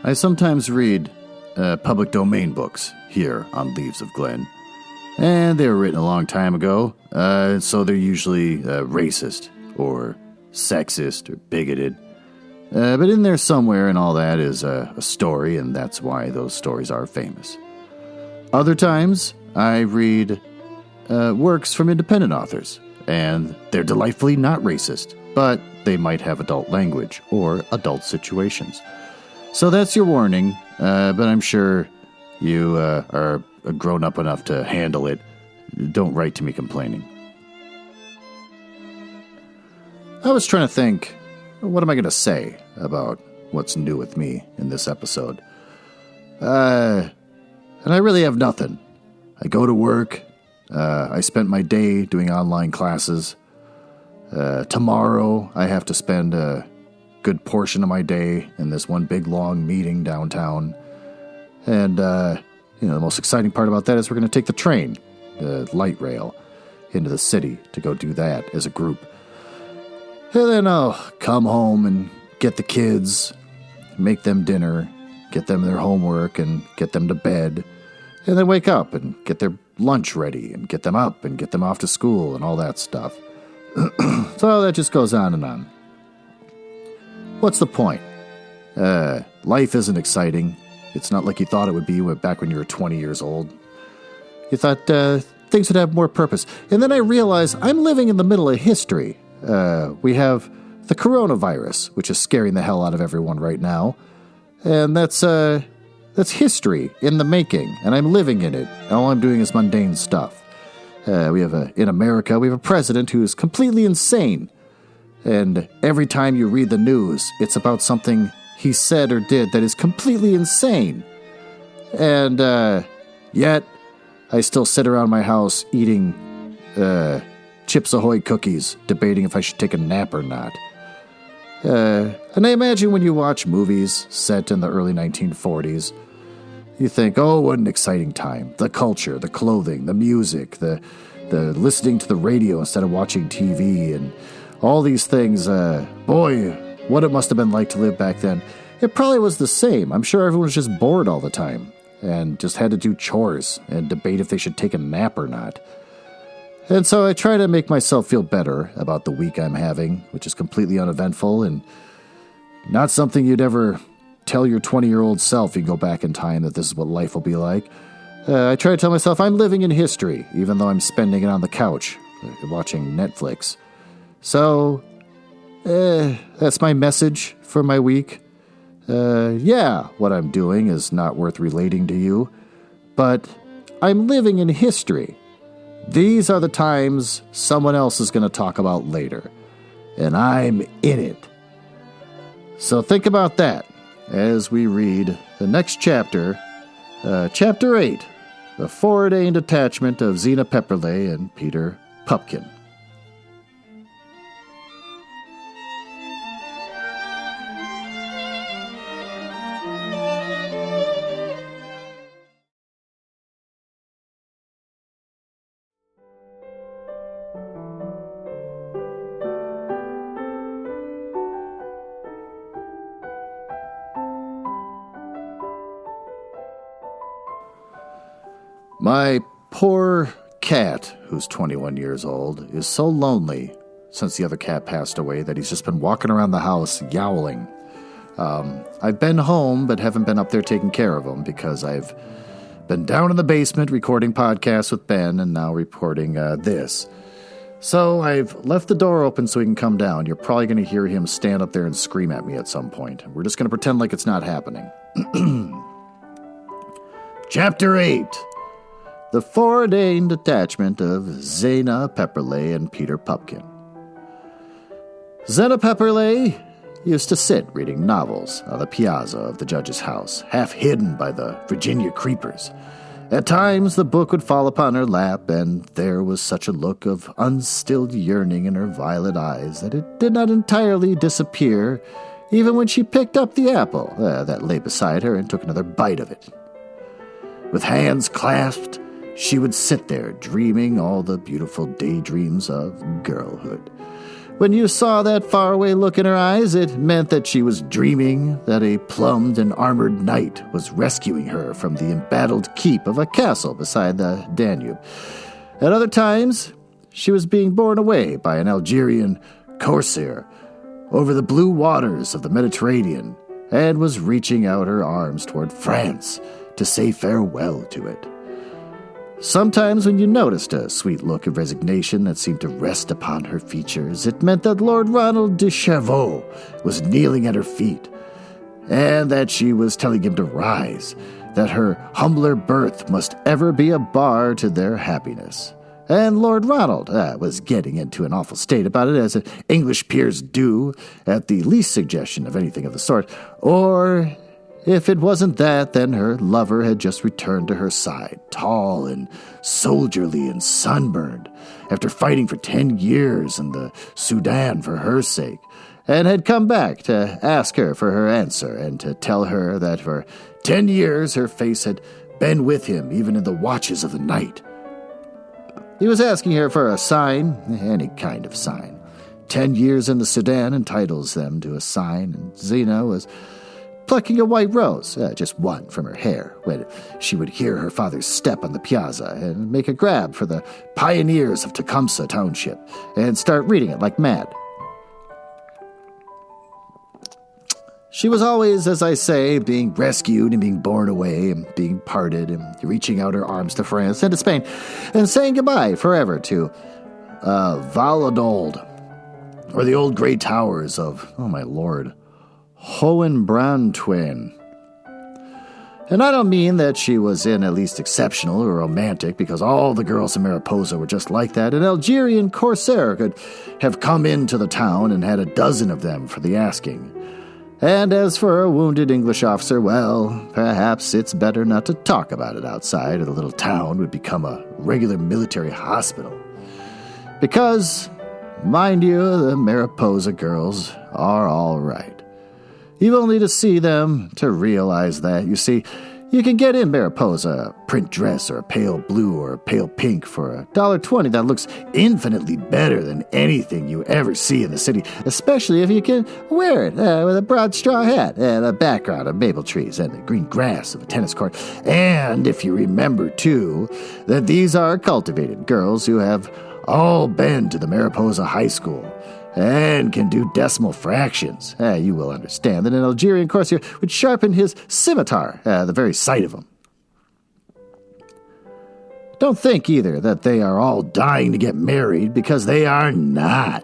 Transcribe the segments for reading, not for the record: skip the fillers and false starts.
I sometimes read public domain books here on Leaves of Glen, and they were written a long time ago, so they're usually racist or sexist or bigoted. But in there somewhere and all that is a story, and that's why those stories are famous. Other times, I read works from independent authors, and they're delightfully not racist, but they might have adult language or adult situations. So that's your warning, but I'm sure you are grown up enough to handle it. Don't write to me complaining. I was trying to think, what am I going to say about what's new with me in this episode? And I really have nothing. I go to work. I spent my day doing online classes. Tomorrow, I have to spend a good portion of my day in this one big long meeting downtown. And, the most exciting part about that is we're going to take the train, the light rail, into the city to go do that as a group. And then I'll come home and get the kids, make them dinner, get them their homework, and get them to bed. And then wake up and get their lunch ready, and get them up and get them off to school and all that stuff. So that just goes on and on. What's the point? Life isn't exciting. It's not like you thought it would be back when you were 20 years old. You thought things would have more purpose. And then I realized I'm living in the middle of history. We have the coronavirus, which is scaring the hell out of everyone right now. And that's history in the making, and I'm living in it. All I'm doing is mundane stuff. In America, we have a president who is completely insane. And every time you read the news, it's about something he said or did that is completely insane. And yet, I still sit around my house eating Chips Ahoy cookies, debating if I should take a nap or not. And I imagine when you watch movies set in the early 1940s, you think, oh, what an exciting time. The culture, the clothing, the music, the listening to the radio instead of watching TV, and all these things. Boy, what it must have been like to live back then. It probably was the same. I'm sure everyone was just bored all the time and just had to do chores and debate if they should take a nap or not. And so I try to make myself feel better about the week I'm having, which is completely uneventful and not something you'd ever tell your 20-year-old self you go back in time that this is what life will be like. I try to tell myself I'm living in history, even though I'm spending it on the couch, watching Netflix. So, that's my message for my week. What I'm doing is not worth relating to you, but I'm living in history. These are the times someone else is going to talk about later, and I'm in it. So think about that as we read the next chapter, Chapter 8, The Fore-ordained Attachment of Zena Pepperleigh and Peter Pupkin. My poor cat, who's 21 years old, is so lonely since the other cat passed away that he's just been walking around the house yowling. I've been home, but haven't been up there taking care of him because I've been down in the basement recording podcasts with Ben and now reporting this. So I've left the door open so he can come down. You're probably going to hear him stand up there and scream at me at some point. We're just going to pretend like it's not happening. Chapter 8. The Fore-ordained Attachment of Zena Pepperleigh and Peter Pupkin. Zena Pepperleigh used to sit reading novels on the piazza of the judge's house, half hidden by the Virginia creepers. At times the book would fall upon her lap, and there was such a look of unstilled yearning in her violet eyes that it did not entirely disappear even when she picked up the apple that lay beside her and took another bite of it. With hands clasped, she would sit there dreaming all the beautiful daydreams of girlhood. When you saw that faraway look in her eyes, it meant that she was dreaming that a plumed and armored knight was rescuing her from the embattled keep of a castle beside the Danube. At other times, she was being borne away by an Algerian corsair over the blue waters of the Mediterranean and was reaching out her arms toward France to say farewell to it. Sometimes when you noticed a sweet look of resignation that seemed to rest upon her features, it meant that Lord Ronald de Chavaux was kneeling at her feet, and that she was telling him to rise, that her humbler birth must ever be a bar to their happiness. And Lord Ronald was getting into an awful state about it, as English peers do at the least suggestion of anything of the sort, or if it wasn't that, then her lover had just returned to her side, tall and soldierly and sunburned, after fighting for 10 years in the Sudan for her sake, and had come back to ask her for her answer and to tell her that for 10 years her face had been with him even in the watches of the night. He was asking her for a sign, any kind of sign. 10 years in the Sudan entitles them to a sign, and Zena was plucking a white rose, just one from her hair, when she would hear her father's step on the piazza and make a grab for the Pioneers of Tecumseh Township and start reading it like mad. She was always, as I say, being rescued and being borne away and being parted and reaching out her arms to France and to Spain and saying goodbye forever to Valladolid or the old gray towers of, oh my lord, Hohenbrandtwein. And I don't mean that she was in at least exceptional or romantic, because all the girls in Mariposa were just like that. An Algerian corsair could have come into the town and had a dozen of them for the asking. And as for a wounded English officer, well, perhaps it's better not to talk about it outside, or the little town would become a regular military hospital. Because, mind you, the Mariposa girls are all right. You've only to see them to realize that. You see, you can get in Mariposa a print dress or a pale blue or a pale pink for $1.20 that looks infinitely better than anything you ever see in the city, especially if you can wear it with a broad straw hat and a background of maple trees and the green grass of a tennis court. And if you remember, too, that these are cultivated girls who have all been to the Mariposa High School and can do decimal fractions, you will understand that an Algerian corsair would sharpen his scimitar at the very sight of him. Don't think either that they are all dying to get married, because they are not.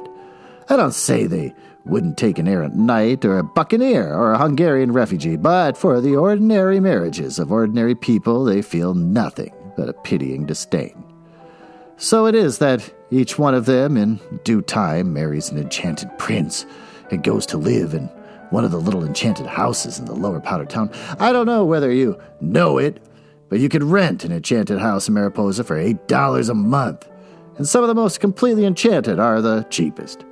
I don't say they wouldn't take an errant knight or a buccaneer or a Hungarian refugee, but for the ordinary marriages of ordinary people they feel nothing but a pitying disdain. So it is that each one of them in due time marries an enchanted prince and goes to live in one of the little enchanted houses in the lower part of town. I don't know whether you know it, but you could rent an enchanted house in Mariposa for $8 a month, and some of the most completely enchanted are the cheapest.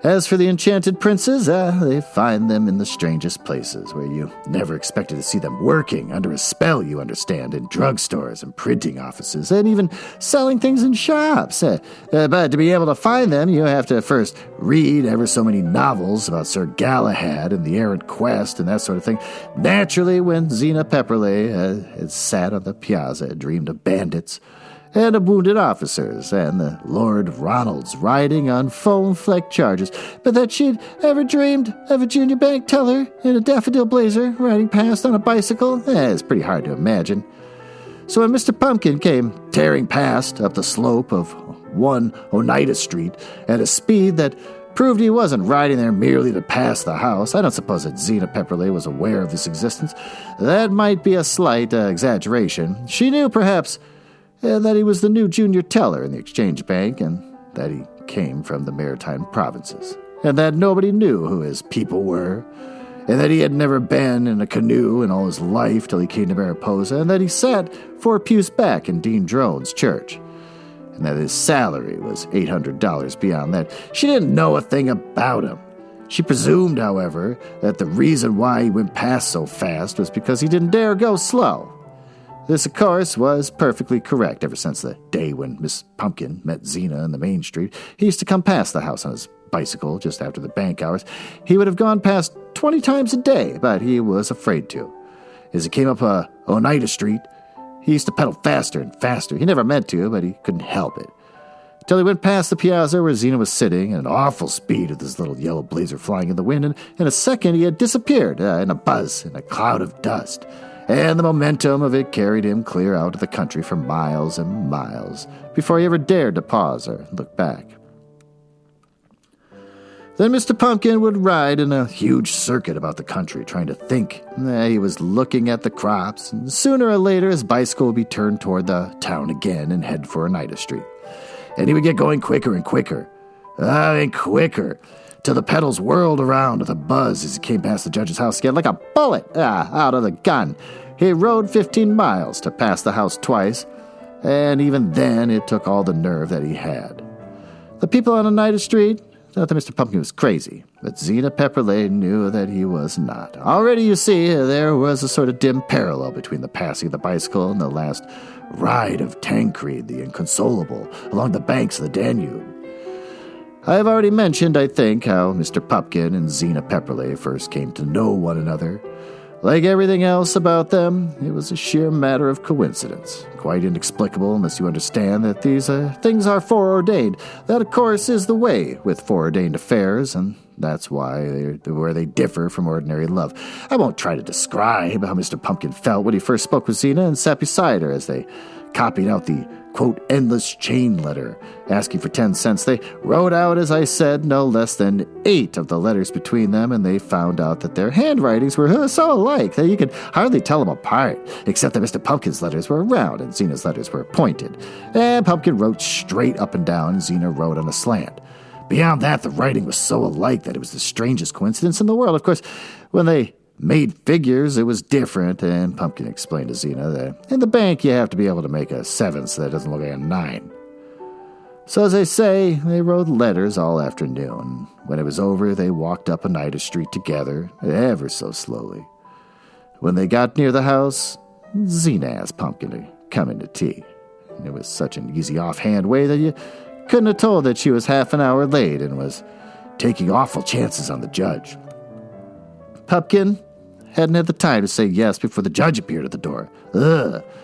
As for the enchanted princes, they find them in the strangest places, where you never expected to see them working under a spell, you understand, in drugstores and printing offices, and even selling things in shops. But to be able to find them, you have to first read ever so many novels about Sir Galahad and the Errant Quest and that sort of thing. Naturally, when Zena Pepperleigh had sat on the piazza and dreamed of bandits and of wounded officers, and the Lord Ronalds riding on foam-flecked chargers, but that she'd ever dreamed of a junior bank teller in a daffodil blazer riding past on a bicycle, is pretty hard to imagine. So when Mr. Pumpkin came tearing past up the slope of 1 Oneida Street at a speed that proved he wasn't riding there merely to pass the house, I don't suppose that Zena Pepperleigh was aware of his existence. That might be a slight exaggeration. She knew, perhaps, that he was the new junior teller in the exchange bank, and that he came from the maritime provinces, and that nobody knew who his people were, and that he had never been in a canoe in all his life till he came to Mariposa, and that he sat 4 pews back in Dean Drone's church, and that his salary was $800 beyond that. She didn't know a thing about him. She presumed, however, that the reason why he went past so fast was because he didn't dare go slow. This, of course, was perfectly correct ever since the day when Miss Pumpkin met Zena in the main street. He used to come past the house on his bicycle just after the bank hours. He would have gone past 20 times a day, but he was afraid to. As he came up Oneida Street, he used to pedal faster and faster. He never meant to, but he couldn't help it. Till he went past the piazza where Zena was sitting at an awful speed with his little yellow blazer flying in the wind, and in a second he had disappeared in a buzz, in a cloud of dust. And the momentum of it carried him clear out of the country for miles and miles before he ever dared to pause or look back. Then Mr. Pumpkin would ride in a huge circuit about the country, trying to think. He was looking at the crops, and sooner or later his bicycle would be turned toward the town again and head for Oneida Street. And he would get going quicker and quicker, and quicker, till the pedals whirled around with a buzz as he came past the judge's house again, like a bullet out of the gun. He rode 15 miles to pass the house twice, and even then it took all the nerve that he had. The people on Oneida Street thought that Mr. Pumpkin was crazy, but Zena Pepperleigh knew that he was not. Already, you see, there was a sort of dim parallel between the passing of the bicycle and the last ride of Tancred the Inconsolable along the banks of the Danube. I have already mentioned, I think, how Mr. Pumpkin and Zena Pepperleigh first came to know one another. Like everything else about them, it was a sheer matter of coincidence, quite inexplicable unless you understand that these things are foreordained. That, of course, is the way with foreordained affairs, and that's why where they differ from ordinary love. I won't try to describe how Mr. Pumpkin felt when he first spoke with Zena and sat beside her as they copied out the, quote, endless chain letter, asking for 10 cents. They wrote out, as I said, no less than 8 of the letters between them, and they found out that their handwritings were so alike that you could hardly tell them apart, except that Mr. Pumpkin's letters were round and Zena's letters were pointed. And Pumpkin wrote straight up and down, and Zena wrote on a slant. Beyond that, the writing was so alike that it was the strangest coincidence in the world. Of course, when they made figures, it was different, and Pumpkin explained to Zena that in the bank you have to be able to make a 7 so that it doesn't look like a 9. So as I say, they wrote letters all afternoon. When it was over, they walked up Oneida Street together, ever so slowly. When they got near the house, Zena asked Pumpkin to come in to tea. It was such an easy offhand way that you couldn't have told that she was half an hour late and was taking awful chances on the judge. Pumpkin hadn't had the time to say yes before the judge appeared at the door.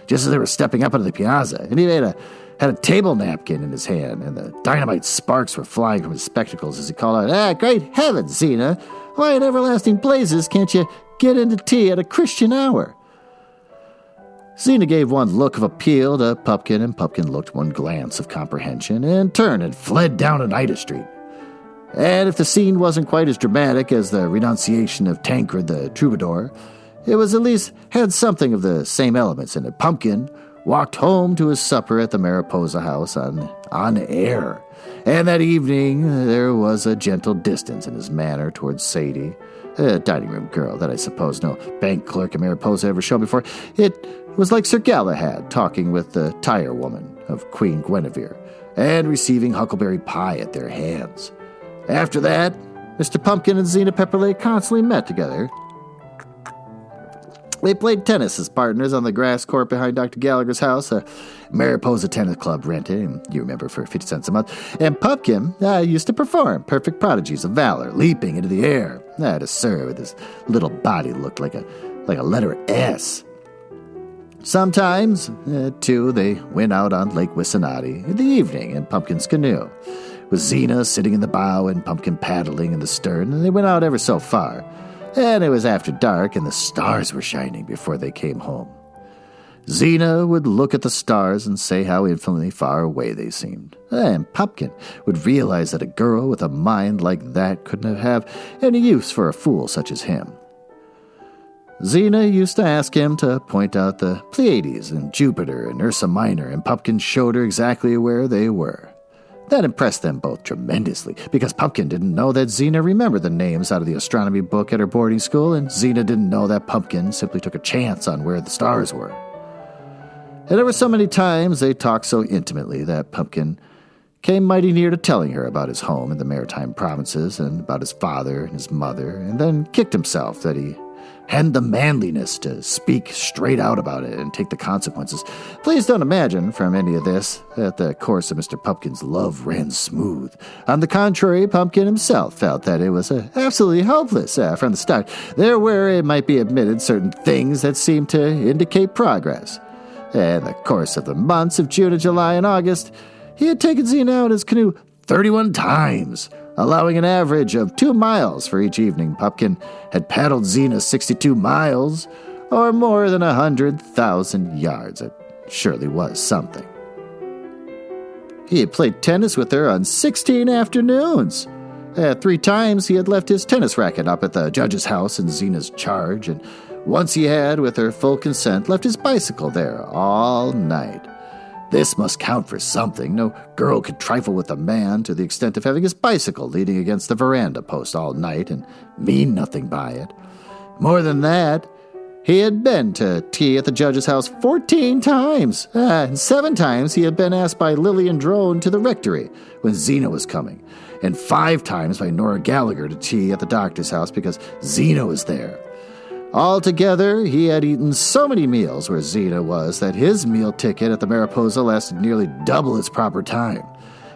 Just as they were stepping up onto the piazza, and he had a table napkin in his hand, and the dynamite sparks were flying from his spectacles as he called out, great heavens, Zena! Why in everlasting blazes can't you get into tea at a Christian hour? Zena gave one look of appeal to Pumpkin, and Pumpkin looked one glance of comprehension, and turned and fled down Oneida Street. And if the scene wasn't quite as dramatic as the renunciation of Tancred the Troubadour, it was at least had something of the same elements in it. Pumpkin walked home to his supper at the Mariposa House on air. And that evening there was a gentle distance in his manner towards Sadie, a dining room girl that I suppose no bank clerk in Mariposa ever shown before. It was like Sir Galahad talking with the tire woman of Queen Guinevere and receiving huckleberry pie at their hands. After that, Mr. Pumpkin and Zena Pepperleigh constantly met together. They played tennis as partners on the grass court behind Dr. Gallagher's house, a Mariposa Tennis Club rented, you remember, for 50 cents a month. And Pumpkin used to perform perfect prodigies of valor, leaping into the air. To serve with his little body looked like a letter S. Sometimes, too, they went out on Lake Wissanotti in the evening in Pumpkin's canoe, with Zena sitting in the bow and Pumpkin paddling in the stern, and they went out ever so far. And it was after dark, and the stars were shining before they came home. Zena would look at the stars and say how infinitely far away they seemed. And Pumpkin would realize that a girl with a mind like that couldn't have any use for a fool such as him. Zena used to ask him to point out the Pleiades and Jupiter and Ursa Minor, and Pumpkin showed her exactly where they were. That impressed them both tremendously, because Pumpkin didn't know that Zena remembered the names out of the astronomy book at her boarding school, and Zena didn't know that Pumpkin simply took a chance on where the stars were. And there were so many times they talked so intimately that Pumpkin came mighty near to telling her about his home in the Maritime Provinces and about his father and his mother, and then kicked himself that he hadn't the manliness to speak straight out about it and take the consequences. Please don't imagine from any of this that the course of Mr. Pumpkin's love ran smooth. On the contrary, Pumpkin himself felt that it was absolutely hopeless from the start. There were, it might be admitted, certain things that seemed to indicate progress. In the course of the months of June and July and August, he had taken Xena out in his canoe 31 times, allowing an average of 2 miles for each evening. Pumpkin had paddled Xena 62 miles, or more than 100,000 yards. It surely was something. He had played tennis with her on 16 afternoons. 3 times he had left his tennis racket up at the judge's house in Xena's charge, and once he had, with her full consent, left his bicycle there all night. This must count for something. No girl could trifle with a man to the extent of having his bicycle leaning against the veranda post all night and mean nothing by it. More than that, he had been to tea at the judge's house 14 times. And 7 times he had been asked by Lillian Drone to the rectory when Xena was coming. And 5 times by Nora Gallagher to tea at the doctor's house because Xena was there. Altogether, he had eaten so many meals where Xena was that his meal ticket at the Mariposa lasted nearly double its proper time.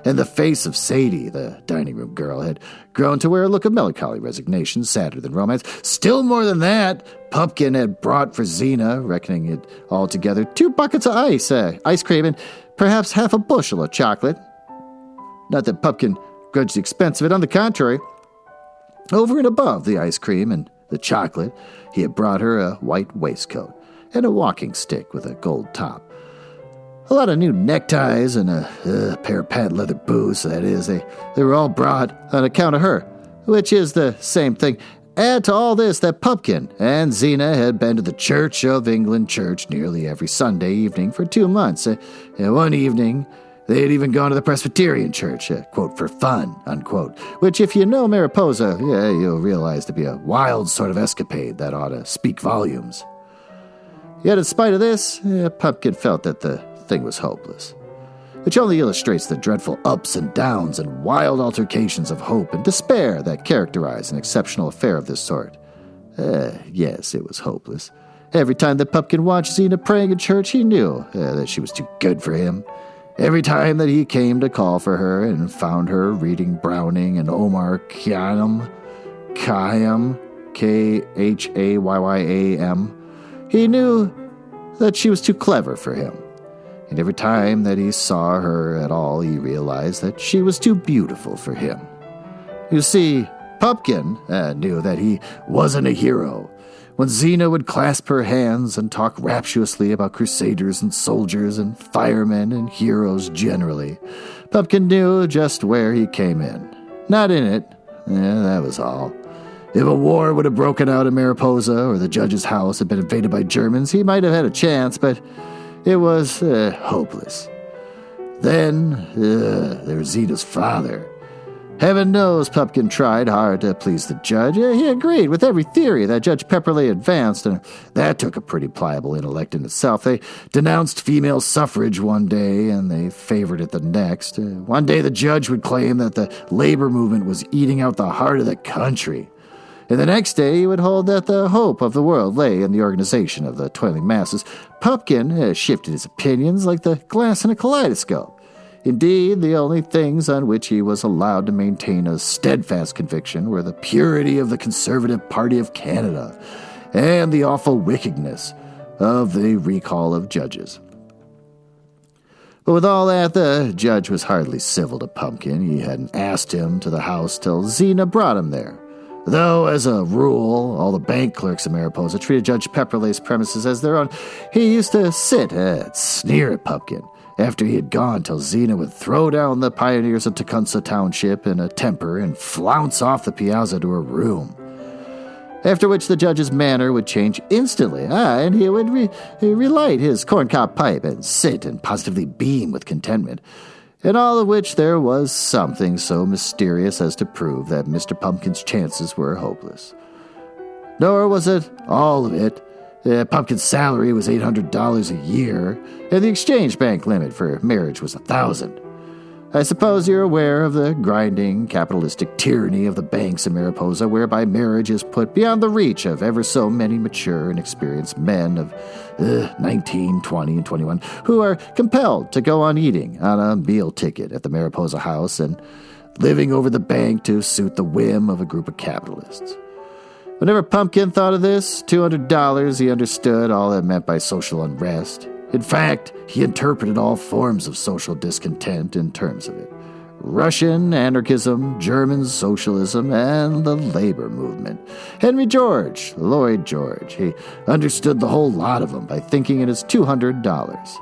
And the face of Sadie, the dining room girl, had grown to wear a look of melancholy resignation, sadder than romance. Still more than that, Pumpkin had brought for Xena, reckoning it all together, 2 buckets of ice cream, and perhaps half a bushel of chocolate. Not that Pumpkin grudged the expense of it, on the contrary. Over and above the ice cream and the chocolate, he had brought her a white waistcoat and a walking stick with a gold top. A lot of new neckties and a pair of patent leather boots, that is. They were all brought on account of her, which is the same thing. Add to all this that Pumpkin and Xena had been to the Church of England church nearly every Sunday evening for 2 months. And one evening, they had even gone to the Presbyterian church, quote, for fun, unquote, which if you know Mariposa, you'll realize to be a wild sort of escapade that ought to speak volumes. Yet in spite of this, Pumpkin felt that the thing was hopeless, which only illustrates the dreadful ups and downs and wild altercations of hope and despair that characterize an exceptional affair of this sort. Yes, it was hopeless. Every time that Pumpkin watched Xena praying in church, he knew that she was too good for him. Every time that he came to call for her and found her reading Browning and Omar Khayyam, Khayyam, he knew that she was too clever for him. And every time that he saw her at all, he realized that she was too beautiful for him. You see, Pumpkin knew that he wasn't a hero. When Xena would clasp her hands and talk rapturously about crusaders and soldiers and firemen and heroes generally, Pumpkin knew just where he came in. Not in it. That was all. If a war would have broken out in Mariposa or the judge's house had been invaded by Germans, he might have had a chance, but it was hopeless. Then, there was Xena's father. Heaven knows Pumpkin tried hard to please the judge. He agreed with every theory that Judge Pepperleigh advanced, and that took a pretty pliable intellect in itself. They denounced female suffrage one day, and they favored it the next. One day the judge would claim that the labor movement was eating out the heart of the country. And the next day he would hold that the hope of the world lay in the organization of the toiling masses. Pumpkin shifted his opinions like the glass in a kaleidoscope. Indeed, the only things on which he was allowed to maintain a steadfast conviction were the purity of the Conservative Party of Canada and the awful wickedness of the recall of judges. But with all that, the judge was hardly civil to Pumpkin. He hadn't asked him to the house till Xena brought him there. Though, as a rule, all the bank clerks in Mariposa treated Judge Pepperleigh's premises as their own, he used to sit and sneer at Pumpkin after he had gone till Xena would throw down the pioneers of Tecumseh Township in a temper and flounce off the piazza to her room. After which the judge's manner would change instantly, and he would relight his corncob pipe and sit and positively beam with contentment, in all of which there was something so mysterious as to prove that Mr. Pumpkin's chances were hopeless. Nor was it all of it. Pumpkin's salary was $800 a year, and the exchange bank limit for marriage was $1,000. I suppose you're aware of the grinding, capitalistic tyranny of the banks in Mariposa, whereby marriage is put beyond the reach of ever so many mature and experienced men of 19, 20, and 21 who are compelled to go on eating on a meal ticket at the Mariposa house and living over the bank to suit the whim of a group of capitalists. Whenever Pumpkin thought of this, $200, he understood all it meant by social unrest. In fact, he interpreted all forms of social discontent in terms of it. Russian anarchism, German socialism, and the labor movement. Henry George, Lloyd George, he understood the whole lot of them by thinking it as $200.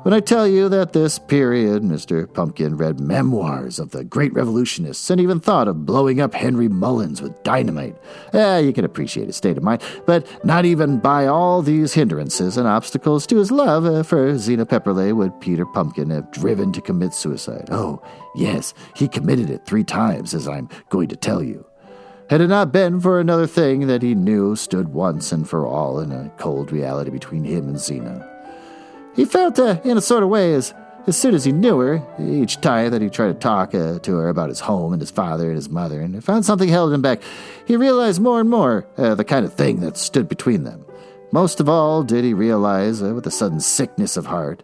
When I tell you that this period, Mr. Pumpkin read memoirs of the great revolutionists and even thought of blowing up Henry Mullins with dynamite, you can appreciate his state of mind, but not even by all these hindrances and obstacles to his love for Zena Pepperleigh would Peter Pumpkin have driven to commit suicide. Oh, yes, he committed it 3 times, as I'm going to tell you. Had it not been for another thing that he knew stood once and for all in a cold reality between him and Zena. He felt, in a sort of way, as soon as he knew her, each time that he tried to talk to her about his home and his father and his mother, and found something held him back, he realized more and more the kind of thing that stood between them. Most of all did he realize, with a sudden sickness of heart,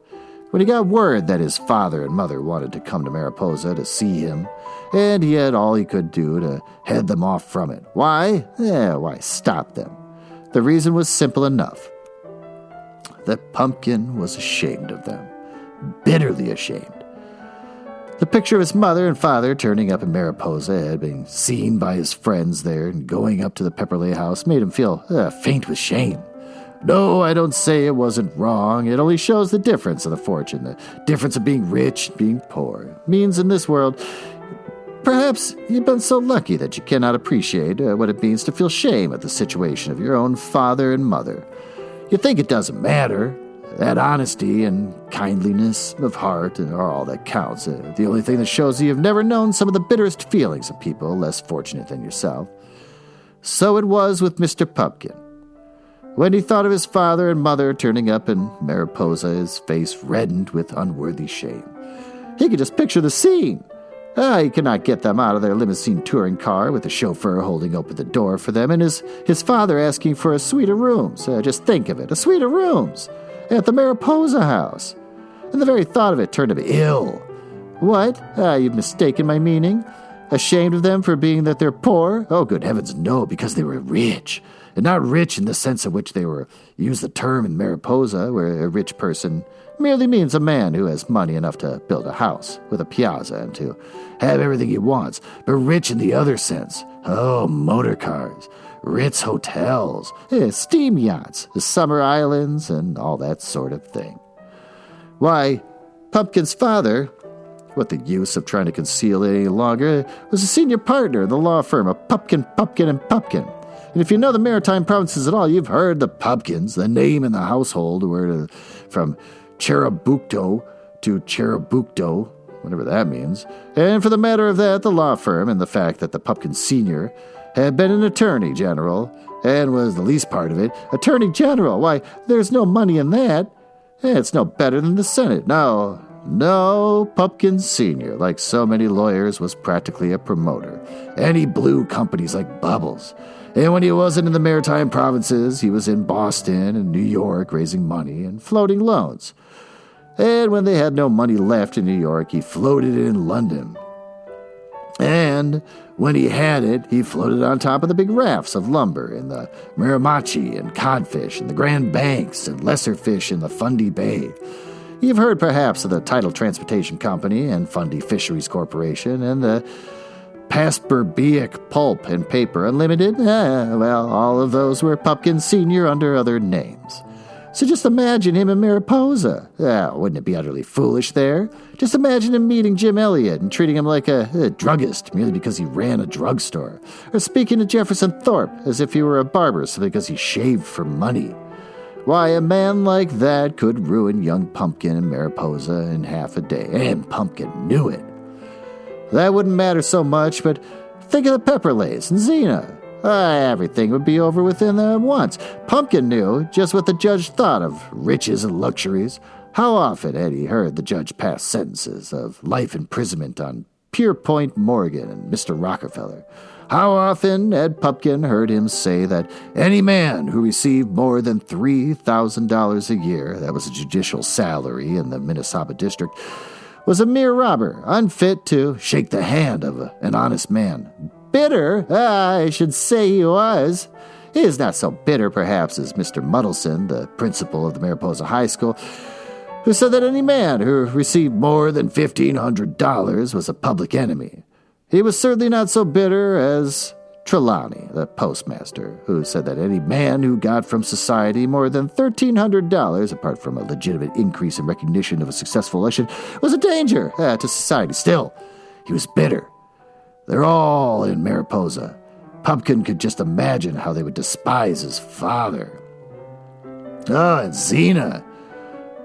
when he got word that his father and mother wanted to come to Mariposa to see him, and he had all he could do to head them off from it. Why? Why stop them? The reason was simple enough. That Pumpkin was ashamed of them, bitterly ashamed. The picture of his mother and father turning up in Mariposa had been seen by his friends there, and going up to the Pepperleigh house made him feel faint with shame. No, I don't say it wasn't wrong. It only shows the difference of the fortune, the difference of being rich and being poor. It means in this world, perhaps you've been so lucky that you cannot appreciate what it means to feel shame at the situation of your own father and mother. You think it doesn't matter. That honesty and kindliness of heart are all that counts. The only thing that shows you've never known some of the bitterest feelings of people less fortunate than yourself. So it was with Mr. Pumpkin. When he thought of his father and mother turning up in Mariposa, his face reddened with unworthy shame. He could just picture the scene. He could not get them out of their limousine touring car with the chauffeur holding open the door for them and his father asking for a suite of rooms. Just think of it, a suite of rooms at the Mariposa house. And the very thought of it turned him ill. What? You've mistaken my meaning? Ashamed of them for being that they're poor? Oh, good heavens, no, because they were rich. And not rich in the sense in which they were used the term in Mariposa, where a rich person merely means a man who has money enough to build a house with a piazza and to have everything he wants, but rich in the other sense. Oh, motor cars, Ritz hotels, steam yachts, summer islands, and all that sort of thing. Why, Pumpkin's father, what the use of trying to conceal it any longer, was a senior partner in the law firm of Pumpkin, and Pumpkin. And if you know the maritime provinces at all, you've heard the Pumpkins, the name in the household, word from Cherubusco to Cherubusco, whatever that means. And for the matter of that, the law firm and the fact that the Pumpkin Sr. had been an attorney general, and was the least part of it, attorney general. Why, there's no money in that. It's no better than the Senate. No, Pumpkin Sr., like so many lawyers, was practically a promoter. And he blew companies like bubbles. And when he wasn't in the maritime provinces, he was in Boston and New York raising money and floating loans. And when they had no money left in New York, he floated it in London. And when he had it, he floated on top of the big rafts of lumber in the Miramichi and codfish and the Grand Banks and lesser fish in the Fundy Bay. You've heard perhaps of the Tidal Transportation Company and Fundy Fisheries Corporation and the Pasperbiac Pulp and Paper Unlimited. All of those were Pumpkin Sr. under other names. So just imagine him in Mariposa. Wouldn't it be utterly foolish there? Just imagine him meeting Jim Elliot and treating him like a druggist merely because he ran a drugstore, or speaking to Jefferson Thorpe as if he were a barber simply because he shaved for money. Why, a man like that could ruin young Pumpkin in Mariposa in half a day, and Pumpkin knew it. That wouldn't matter so much, but think of the Pepperleighs and Zena. Everything would be over within them once. Pumpkin knew just what the judge thought of riches and luxuries. How often had he heard the judge pass sentences of life imprisonment on Pierpont Morgan and Mr. Rockefeller? How often had Pupkin heard him say that any man who received more than $3,000 a year, that was a judicial salary in the Minnesota district, was a mere robber, unfit to shake the hand of an honest man. Bitter, I should say he was. He is not so bitter, perhaps, as Mr. Muddleson, the principal of the Mariposa High School, who said that any man who received more than $1,500 was a public enemy. He was certainly not so bitter as Trelawney, the postmaster, who said that any man who got from society more than $1,300, apart from a legitimate increase in recognition of a successful election, was a danger to society. Still, he was bitter. They're all in Mariposa. Pumpkin could just imagine how they would despise his father. Oh, and Zena.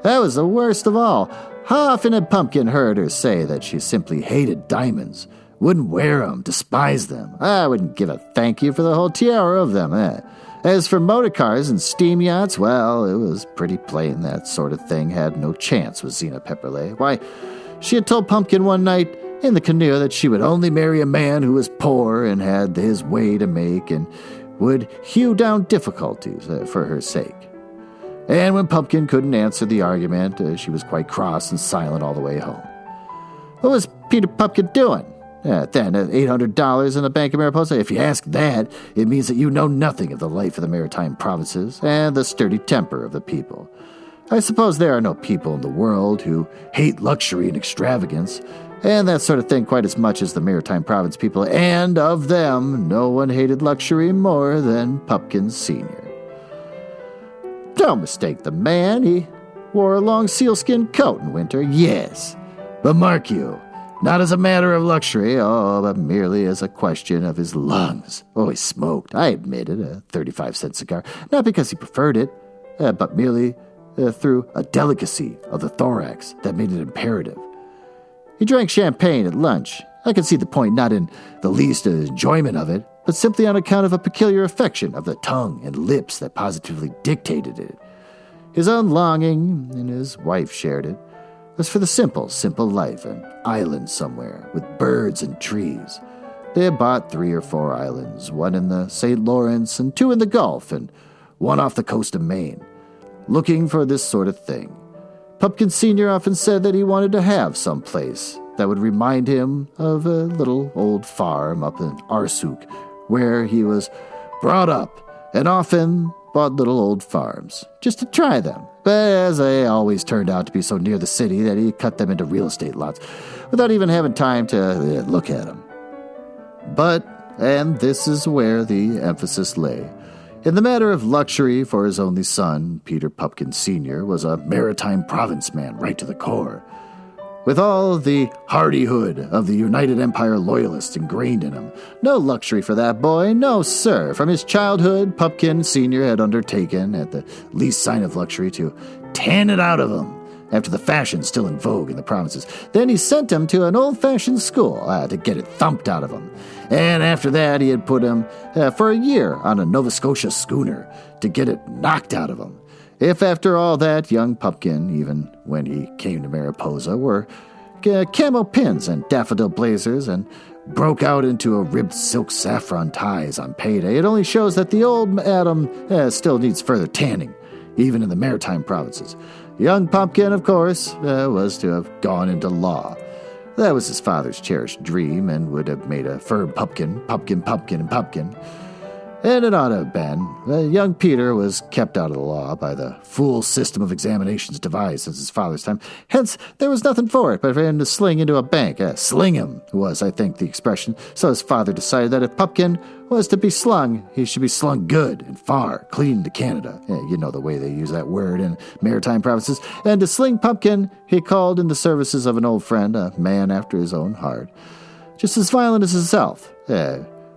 That was the worst of all. How often had Pumpkin heard her say that she simply hated diamonds? Wouldn't wear them, despised them. I wouldn't give a thank you for the whole tiara of them. As for motor cars and steam yachts, well, it was pretty plain that sort of thing had no chance with Zena Pepperleigh. Why, she had told Pumpkin one night in the canoe that she would only marry a man who was poor and had his way to make and would hew down difficulties for her sake. And when Pumpkin couldn't answer the argument, she was quite cross and silent all the way home. What was Peter Pumpkin doing? Then $800 in the Bank of Mariposa? If you ask that, it means that you know nothing of the life of the maritime provinces and the sturdy temper of the people. I suppose there are no people in the world who hate luxury and extravagance, and that sort of thing quite as much as the maritime province people, and of them, no one hated luxury more than Pumpkin Sr. Don't mistake the man. He wore a long sealskin coat in winter, yes. But mark you, not as a matter of luxury, but merely as a question of his lungs. He smoked, I admit it, a 35-cent cigar, not because he preferred it, but merely through a delicacy of the thorax that made it imperative. He drank champagne at lunch. I could see the point not in the least enjoyment of it, but simply on account of a peculiar affection of the tongue and lips that positively dictated it. His own longing, and his wife shared it, was for the simple life, an island somewhere, with birds and trees. They had bought 3 or 4 islands, one in the St. Lawrence and 2 in the Gulf, and one off the coast of Maine, looking for this sort of thing. Pumpkin Sr. often said that he wanted to have some place that would remind him of a little old farm up in Arsuk, where he was brought up, and often bought little old farms, just to try them. But as they always turned out to be so near the city that he cut them into real estate lots, without even having time to look at them. But, and this is where the emphasis lay, in the matter of luxury for his only son, Peter Pumpkin Sr. was a maritime province man right to the core, with all the hardihood of the United Empire loyalists ingrained in him. No luxury for that boy, no sir. From his childhood, Pumpkin Sr. had undertaken, at the least sign of luxury, to tan it out of him, after the fashion still in vogue in the provinces. Then he sent him to an old-fashioned school to get it thumped out of him. And after that, he had put him for a year on a Nova Scotia schooner to get it knocked out of him. If after all that, young Pumpkin, even when he came to Mariposa, wore camo pins and daffodil blazers and broke out into a ribbed silk saffron ties on payday, it only shows that the old Adam still needs further tanning, even in the maritime provinces. Young Pumpkin, of course, was to have gone into law. That was his father's cherished dream, and would have made a firm pumpkin. And it ought to have been. Young Peter was kept out of the law by the fool system of examinations devised since his father's time. Hence, there was nothing for it but for him to sling into a bank. Sling him was, I think, the expression. So his father decided that if Pumpkin was to be slung, he should be slung good and far, clean to Canada. You know the way they use that word in maritime provinces. And to sling Pumpkin, he called in the services of an old friend, a man after his own heart, just as violent as himself,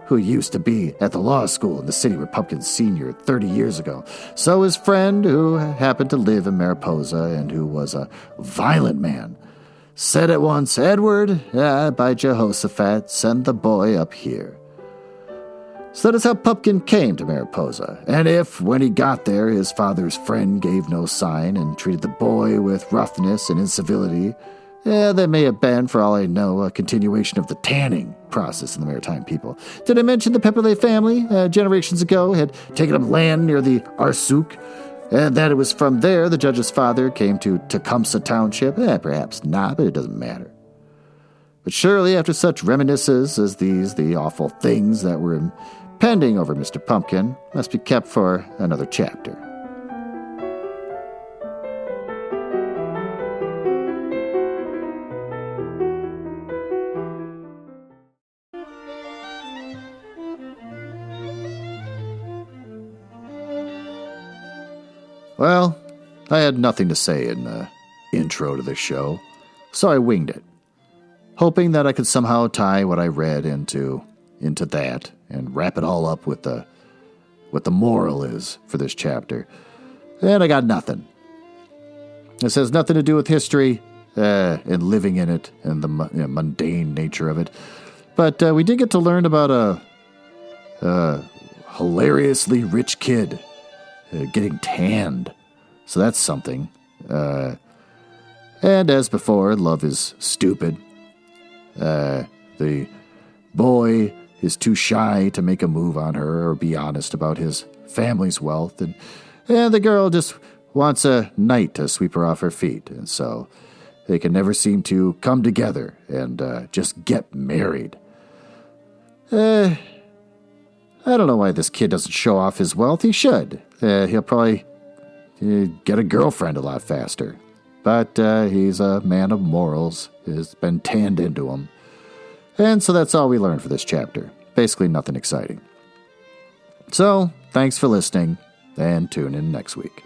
who used to be at the law school in the city where Pumpkin Sr. 30 years ago. So his friend, who happened to live in Mariposa and who was a violent man, said at once, "Edward, by Jehoshaphat, send the boy up here." So that is how Pumpkin came to Mariposa, and if, when he got there, his father's friend gave no sign and treated the boy with roughness and incivility, that may have been, for all I know, a continuation of the tanning process in the maritime people. Did I mention the Pepperleigh family, generations ago, had taken up land near the Arsuk, and that it was from there the judge's father came to Tecumseh Township? Perhaps not, but it doesn't matter. But surely after such reminiscences as these, the awful things that were impending over Mr. Pumpkin must be kept for another chapter. Well, I had nothing to say in the intro to the show, so I winged it, hoping that I could somehow tie what I read into that and wrap it all up with what the moral is for this chapter. And I got nothing. This has nothing to do with history and living in it and the mundane nature of it. But we did get to learn about a hilariously rich kid getting tanned. So that's something. And as before, love is stupid. The boy is too shy to make a move on her or be honest about his family's wealth, and the girl just wants a knight to sweep her off her feet, and so they can never seem to come together and just get married. I don't know why this kid doesn't show off his wealth. He should. He'll probably get a girlfriend a lot faster. But he's a man of morals. It's been tanned into him. And so that's all we learned for this chapter. Basically nothing exciting. So, thanks for listening, and tune in next week.